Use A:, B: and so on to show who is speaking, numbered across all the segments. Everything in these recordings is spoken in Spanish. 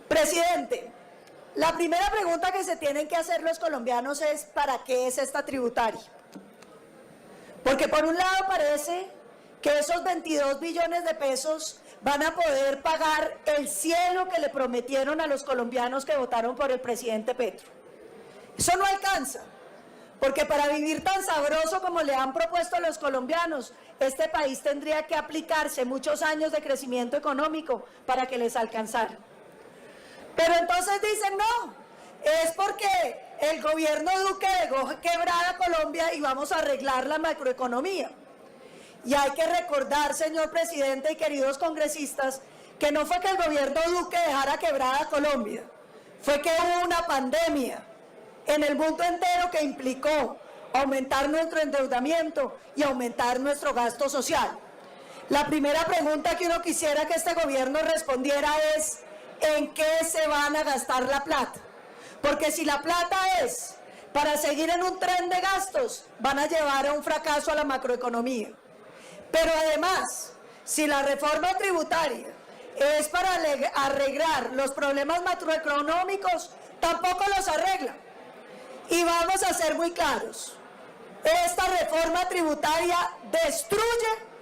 A: Presidente, la primera pregunta que se tienen que hacer los colombianos es ¿para qué es esta tributaria? Porque por un lado parece que esos 22 billones de pesos van a poder pagar el cielo que le prometieron a los colombianos que votaron por el presidente Petro. Eso no alcanza, porque para vivir tan sabroso como le han propuesto a los colombianos, este país tendría que aplicarse muchos años de crecimiento económico para que les alcanzara. Pero entonces dicen no, es porque el gobierno Duque dejó quebrada Colombia y vamos a arreglar la macroeconomía. Y hay que recordar, señor presidente y queridos congresistas, que no fue que el gobierno Duque dejara quebrada Colombia, fue que hubo una pandemia en el mundo entero que implicó aumentar nuestro endeudamiento y aumentar nuestro gasto social. La primera pregunta que uno quisiera que este gobierno respondiera es ¿en qué se van a gastar la plata? Porque si la plata es para seguir en un tren de gastos, van a llevar a un fracaso a la macroeconomía. Pero además, si la reforma tributaria es para arreglar los problemas macroeconómicos, tampoco los arregla. Y vamos a ser muy claros, esta reforma tributaria destruye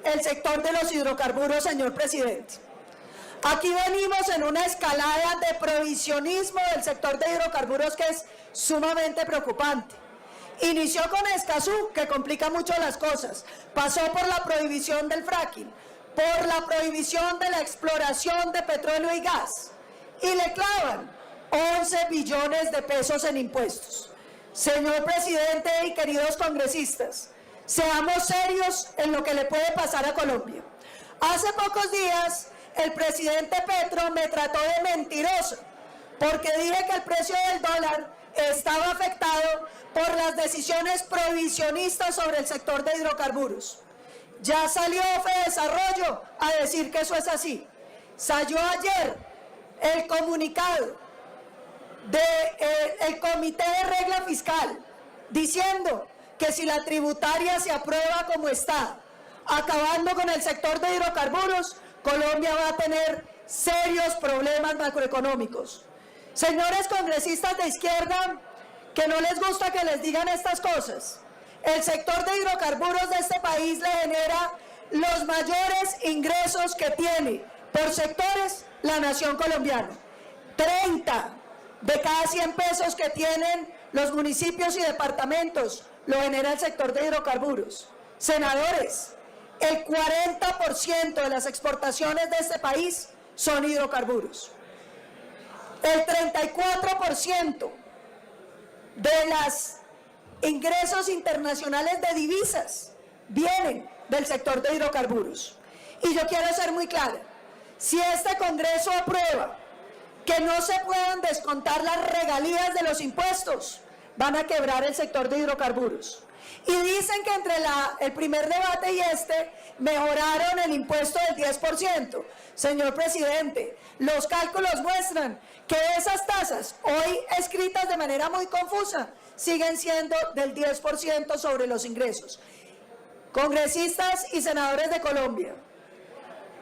A: el sector de los hidrocarburos, señor presidente. Aquí venimos en una escalada de prohibicionismo del sector de hidrocarburos que es sumamente preocupante. Inició con Escazú, que complica mucho las cosas, pasó por la prohibición del fracking, por la prohibición de la exploración de petróleo y gas, y le clavan 11 billones de pesos en impuestos. Señor presidente y queridos congresistas, seamos serios en lo que le puede pasar a Colombia. Hace pocos días el presidente Petro me trató de mentirosa porque dije que el precio del dólar estaba afectado por las decisiones prohibicionistas sobre el sector de hidrocarburos. Ya salió Fedesarrollo a decir que eso es así. Salió ayer el comunicado del Comité de Regla Fiscal diciendo que si la tributaria se aprueba como está, acabando con el sector de hidrocarburos, Colombia va a tener serios problemas macroeconómicos. Señores congresistas de izquierda, que no les gusta que les digan estas cosas, el sector de hidrocarburos de este país le genera los mayores ingresos que tiene por sectores la nación colombiana. 30 de cada 100 pesos que tienen los municipios y departamentos lo genera el sector de hidrocarburos. Senadores, el 40% de las exportaciones de este país son hidrocarburos. El 34% de los ingresos internacionales de divisas vienen del sector de hidrocarburos. Y yo quiero ser muy clara, si este Congreso aprueba que no se puedan descontar las regalías de los impuestos, van a quebrar el sector de hidrocarburos. Y dicen que entre el primer debate y mejoraron el impuesto del 10%. Señor presidente, los cálculos muestran que esas tasas, hoy escritas de manera muy confusa, siguen siendo del 10% sobre los ingresos. Congresistas y senadores de Colombia,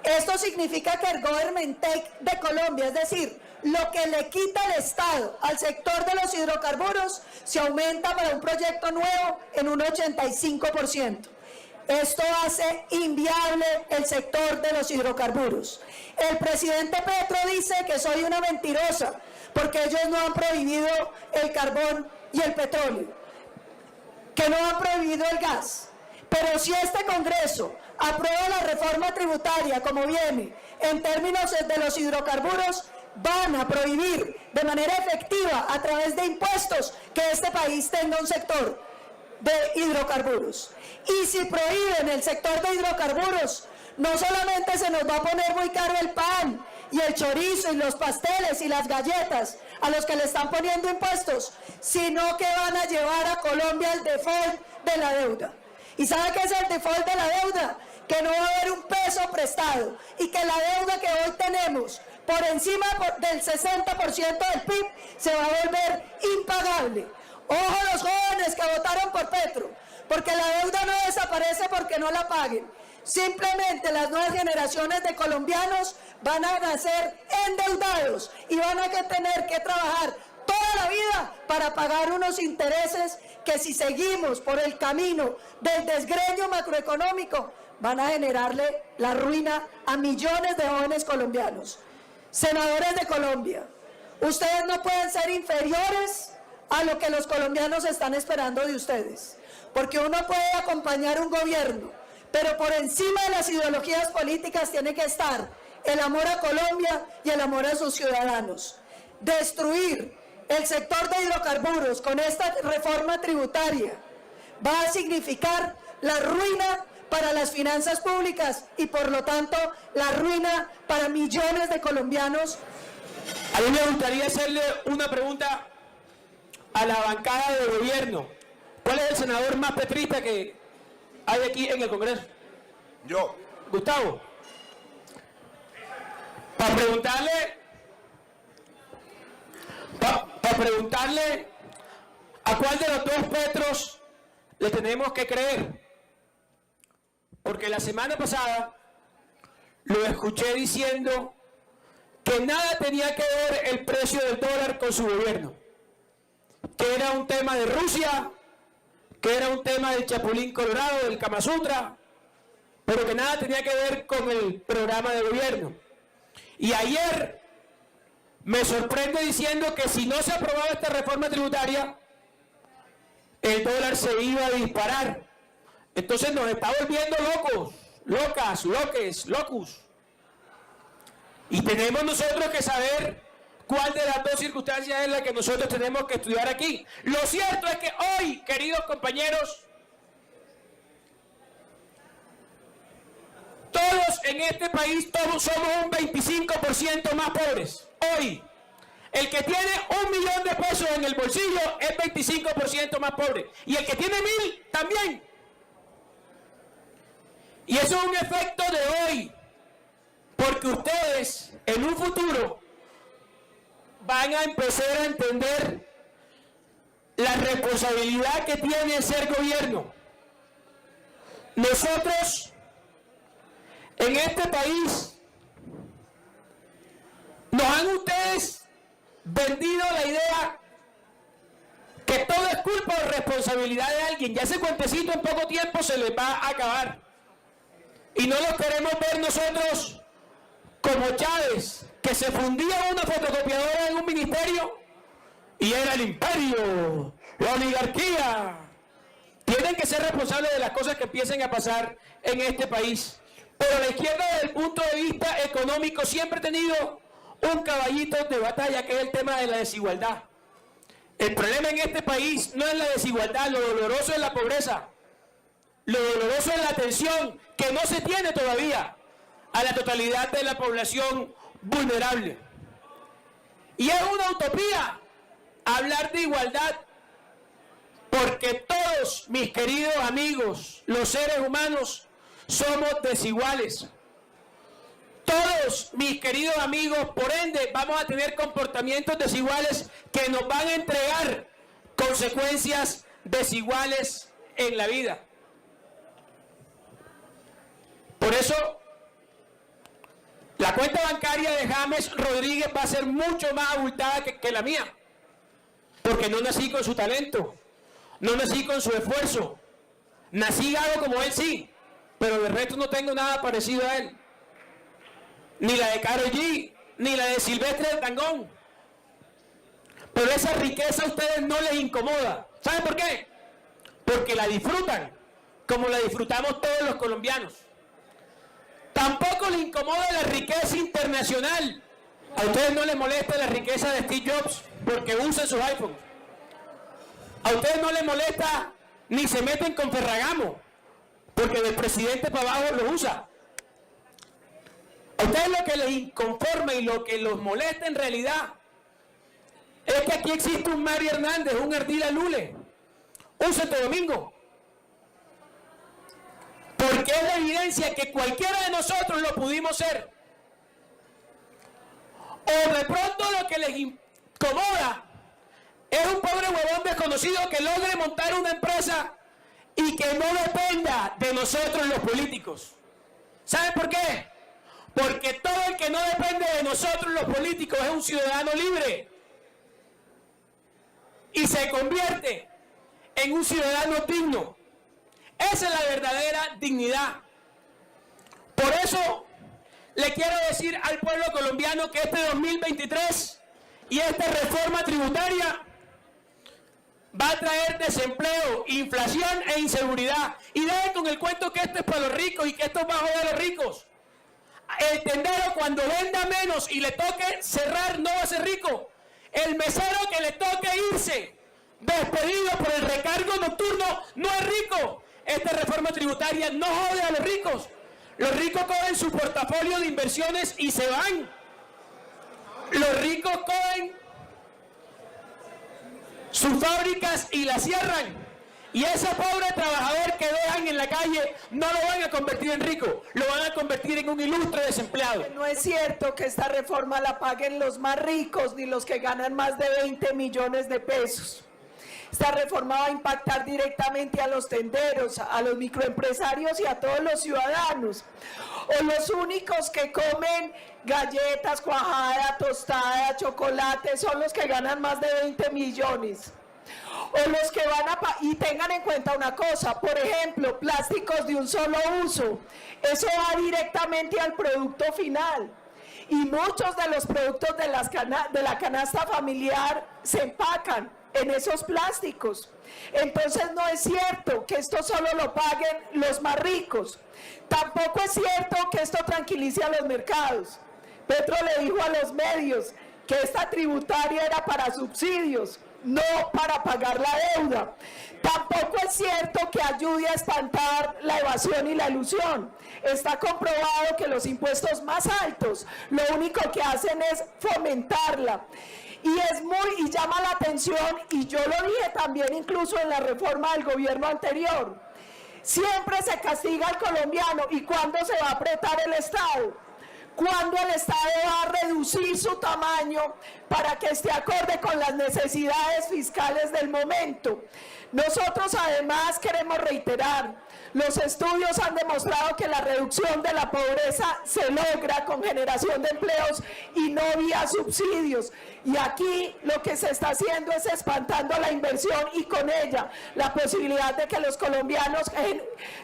A: esto significa que el Government Take de Colombia, es decir, lo que le quita el Estado al sector de los hidrocarburos, se aumenta para un proyecto nuevo en un 85%. Esto hace inviable el sector de los hidrocarburos. El presidente Petro dice que soy una mentirosa porque ellos no han prohibido el carbón y el petróleo, que no han prohibido el gas. Pero si este Congreso aprueba la reforma tributaria como viene, en términos de los hidrocarburos, van a prohibir de manera efectiva a través de impuestos que este país tenga un sector de hidrocarburos. Y si prohíben el sector de hidrocarburos, no solamente se nos va a poner muy caro el pan y el chorizo y los pasteles y las galletas a los que le están poniendo impuestos, sino que van a llevar a Colombia al default de la deuda. ¿Y sabe qué es el default de la deuda? Que no va a haber un peso prestado y que la deuda que hoy tenemos por encima del 60% del PIB se va a volver impagable. Ojo a los jóvenes que votaron por Petro, porque la deuda no desaparece porque no la paguen, Simplemente las nuevas generaciones de colombianos van a nacer endeudados y van a tener que trabajar toda la vida para pagar unos intereses que, si seguimos por el camino del desgreño macroeconómico, van a generarle la ruina a millones de jóvenes colombianos. Senadores de Colombia, ustedes no pueden ser inferiores a lo que los colombianos están esperando de ustedes, porque uno puede acompañar un gobierno, pero por encima de las ideologías políticas tiene que estar el amor a Colombia y el amor a sus ciudadanos. Destruir el sector de hidrocarburos con esta reforma tributaria va a significar la ruina para las finanzas públicas y, por lo tanto, la ruina para millones de colombianos.
B: A mí me gustaría hacerle una pregunta a la bancada de gobierno. ¿Cuál es el senador más petrista que hay aquí en el Congreso?
C: Yo.
B: Gustavo. Para preguntarle a cuál de los dos Petros le tenemos que creer. Porque la semana pasada lo escuché diciendo que nada tenía que ver el precio del dólar con su gobierno, que era un tema de Rusia, que era un tema del Chapulín Colorado, del Kama Sutra, pero que nada tenía que ver con el programa de gobierno. Y ayer me sorprende diciendo que si no se aprobaba esta reforma tributaria, el dólar se iba a disparar. Entonces nos está volviendo locos, locas, loques, locus. Y tenemos nosotros que saber cuál de las dos circunstancias es la que nosotros tenemos que estudiar aquí. Lo cierto es que hoy, queridos compañeros, todos en este país todos somos un 25% más pobres. Hoy, el que tiene 1 millón de pesos en el bolsillo es 25% más pobre. Y el que tiene 1000 también. Y eso es un efecto de hoy, porque ustedes en un futuro van a empezar a entender la responsabilidad que tiene ser gobierno. Nosotros en este país nos han ustedes vendido la idea que todo es culpa o responsabilidad de alguien. Ya ese cuentecito en poco tiempo se les va a acabar. Y no los queremos ver nosotros como Chávez, que se fundía una fotocopiadora en un ministerio y era el imperio, la oligarquía. Tienen que ser responsables de las cosas que empiecen a pasar en este país. Pero la izquierda, desde el punto de vista económico, siempre ha tenido un caballito de batalla, que es el tema de la desigualdad. El problema en este país no es la desigualdad, lo doloroso es la pobreza. Lo doloroso es la atención que no se tiene todavía a la totalidad de la población vulnerable. Y es una utopía hablar de igualdad, porque todos, mis queridos amigos, los seres humanos, somos desiguales. Todos, mis queridos amigos, por ende, vamos a tener comportamientos desiguales que nos van a entregar consecuencias desiguales en la vida. Por eso, la cuenta bancaria de James Rodríguez va a ser mucho más abultada que la mía. Porque no nací con su talento, no nací con su esfuerzo. Nací gago como él sí, pero de resto no tengo nada parecido a él. Ni la de Karol G, ni la de Silvestre del Tangón. Pero esa riqueza a ustedes no les incomoda. ¿Saben por qué? Porque la disfrutan, como la disfrutamos todos los colombianos. Tampoco les incomoda la riqueza internacional. A ustedes no les molesta la riqueza de Steve Jobs porque usan sus iPhones. A ustedes no les molesta ni se meten con Ferragamo porque del presidente para abajo los usa. A ustedes lo que les inconforma y lo que los molesta en realidad es que aquí existe un Mario Hernández, un Ardila Lule, un Santo Domingo. Porque es la evidencia que cualquiera de nosotros lo pudimos ser. O de pronto lo que les incomoda es un pobre huevón desconocido que logre montar una empresa y que no dependa de nosotros los políticos. ¿Saben por qué? Porque todo el que no depende de nosotros los políticos es un ciudadano libre y se convierte en un ciudadano digno. Esa es la verdadera dignidad. Por eso le quiero decir al pueblo colombiano que este 2023 y esta reforma tributaria va a traer desempleo, inflación e inseguridad. Y dejen con el cuento que esto es para los ricos y que esto es bajo de los ricos. El tendero cuando venda menos y le toque cerrar no va a ser rico. El mesero que le toque irse despedido por el recargo nocturno no es rico. Esta reforma tributaria no jode a los ricos. Los ricos cogen su portafolio de inversiones y se van. Los ricos cogen sus fábricas y las cierran. Y ese pobre trabajador que dejan en la calle no lo van a convertir en rico, lo van a convertir en un ilustre desempleado.
A: No es cierto que esta reforma la paguen los más ricos ni los que ganan más de 20 millones de pesos. Esta reforma va a impactar directamente a los tenderos, a los microempresarios y a todos los ciudadanos. O los únicos que comen galletas, cuajada, tostada, chocolate, son los que ganan más de 20 millones. O los que van a... Y tengan en cuenta una cosa, por ejemplo, plásticos de un solo uso. Eso va directamente al producto final. Y muchos de los productos de la canasta familiar se empacan en esos plásticos. Entonces no es cierto que esto solo lo paguen los más ricos. Tampoco es cierto que esto tranquilice a los mercados. Petro le dijo a los medios que esta tributaria era para subsidios, no para pagar la deuda. Tampoco es cierto que ayude a espantar la evasión y la elusión. Está comprobado que los impuestos más altos lo único que hacen es fomentarla. Y llama la atención, y yo lo dije también incluso en la reforma del gobierno anterior, siempre se castiga al colombiano. ¿Y cuándo se va a apretar el Estado? ¿Cuándo el Estado va a reducir su tamaño para que esté acorde con las necesidades fiscales del momento? Nosotros además queremos reiterar, los estudios han demostrado que la reducción de la pobreza se logra con generación de empleos y no vía subsidios. Y aquí lo que se está haciendo es espantando la inversión y con ella la posibilidad de que los colombianos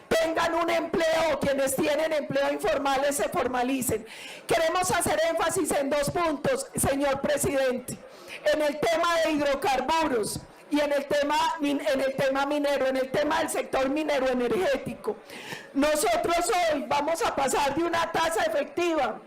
A: tengan un empleo, o quienes tienen empleo informales se formalicen. Queremos hacer énfasis en dos puntos, señor presidente, en el tema de hidrocarburos y en el tema minero, en el tema del sector minero energético. Nosotros hoy vamos a pasar de una tasa efectiva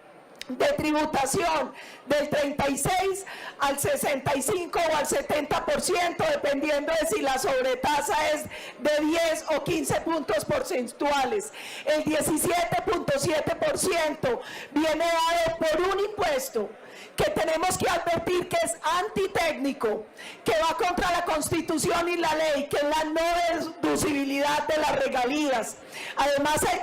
A: de tributación del 36 al 65 o al 70%, dependiendo de si la sobretasa es de 10 o 15 puntos porcentuales. El 17.7% viene dado por un impuesto que tenemos que advertir que es antitécnico, que va contra la Constitución y la ley, que es la no deducibilidad de las regalías. Además, el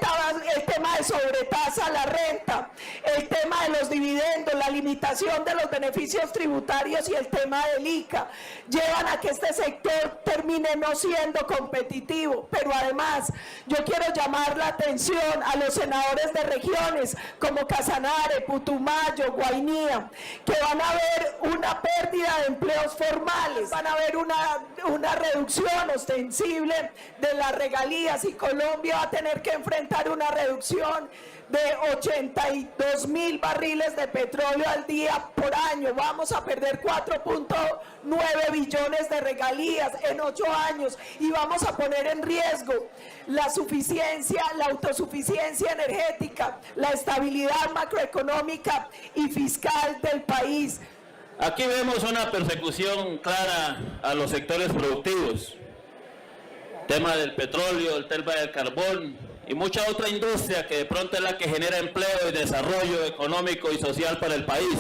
A: tema de sobretasa a la renta, el tema de los dividendos, la limitación de los beneficios tributarios y el tema del ICA, llevan a que este sector termine no siendo competitivo. Pero además, yo quiero llamar la atención a los senadores de regiones como Casanare, Putumayo, Guainía, que van a ver una pérdida de empleos formales, van a ver una reducción ostensible de las regalías, y Colombia va a tener que enfrentar una reducción de 82.000 barriles de petróleo al día por año. Vamos a perder 4.9 billones de regalías en 8 años y vamos a poner en riesgo la suficiencia, la autosuficiencia energética, la estabilidad macroeconómica y fiscal del país.
C: Aquí vemos una persecución clara a los sectores productivos. Tema del petróleo, el tema del carbón y mucha otra industria que de pronto es la que genera empleo y desarrollo económico y social para el país.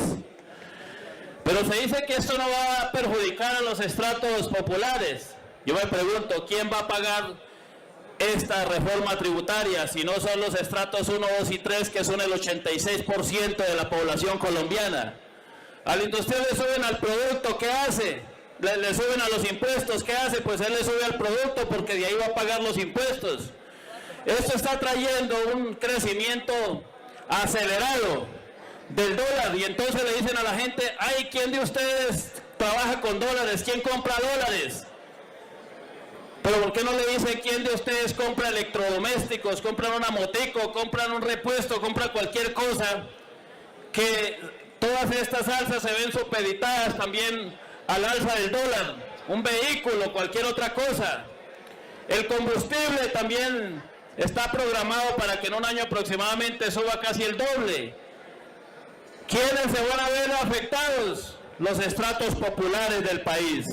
C: Pero se dice que esto no va a perjudicar a los estratos populares. Yo me pregunto, ¿quién va a pagar esta reforma tributaria si no son los estratos 1, 2 y 3, que son el 86% de la población colombiana? Al industrial le suben al producto, ¿qué hace? Le suben a los impuestos, ¿qué hace? Pues él le sube al producto porque de ahí va a pagar los impuestos. Esto está trayendo un crecimiento acelerado del dólar y entonces le dicen a la gente, ay, ¿quién de ustedes trabaja con dólares? ¿Quién compra dólares? Pero ¿por qué no le dicen quién de ustedes compra electrodomésticos, compran una motico, compran un repuesto, compran cualquier cosa? Que todas estas alzas se ven supeditadas también al alza del dólar, un vehículo, cualquier otra cosa. El combustible también está programado para que en un año aproximadamente suba casi el doble. ¿Quiénes se van a ver afectados? Los estratos populares del país.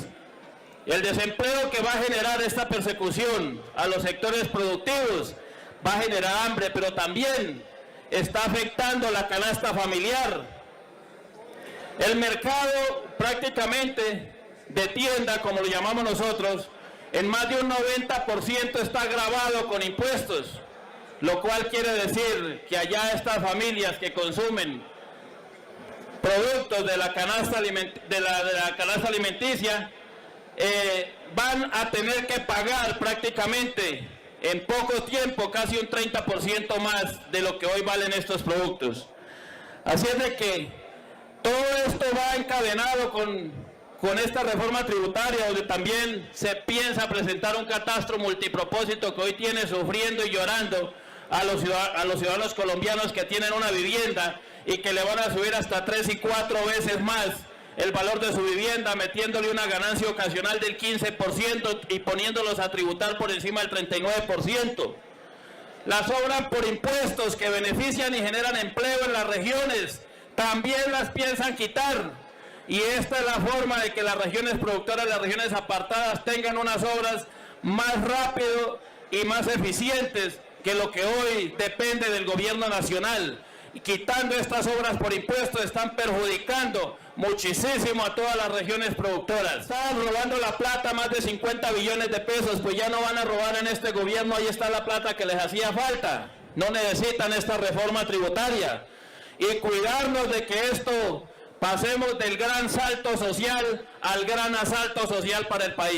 C: El desempleo que va a generar esta persecución a los sectores productivos va a generar hambre, pero también está afectando la canasta familiar. El mercado prácticamente de tienda, como lo llamamos nosotros, en más de un 90% está gravado con impuestos, lo cual quiere decir que allá estas familias que consumen productos de la canasta, alimenticia van a tener que pagar prácticamente en poco tiempo casi un 30% más de lo que hoy valen estos productos. Así es de que todo esto va encadenado con esta reforma tributaria, donde también se piensa presentar un catastro multipropósito que hoy tiene sufriendo y llorando a los ciudadanos colombianos que tienen una vivienda y que le van a subir hasta 3 y 4 veces más el valor de su vivienda, metiéndole una ganancia ocasional del 15% y poniéndolos a tributar por encima del 39%. Las obras por impuestos que benefician y generan empleo en las regiones, también las piensan quitar. Y esta es la forma de que las regiones productoras, las regiones apartadas, tengan unas obras más rápido y más eficientes que lo que hoy depende del gobierno nacional. Y quitando estas obras por impuestos están perjudicando muchísimo a todas las regiones productoras. Estaban robando la plata, más de 50 billones de pesos, pues ya no van a robar en este gobierno, ahí está la plata que les hacía falta. No necesitan esta reforma tributaria. Y cuidarnos de que esto pasemos del gran salto social al gran asalto social para el país.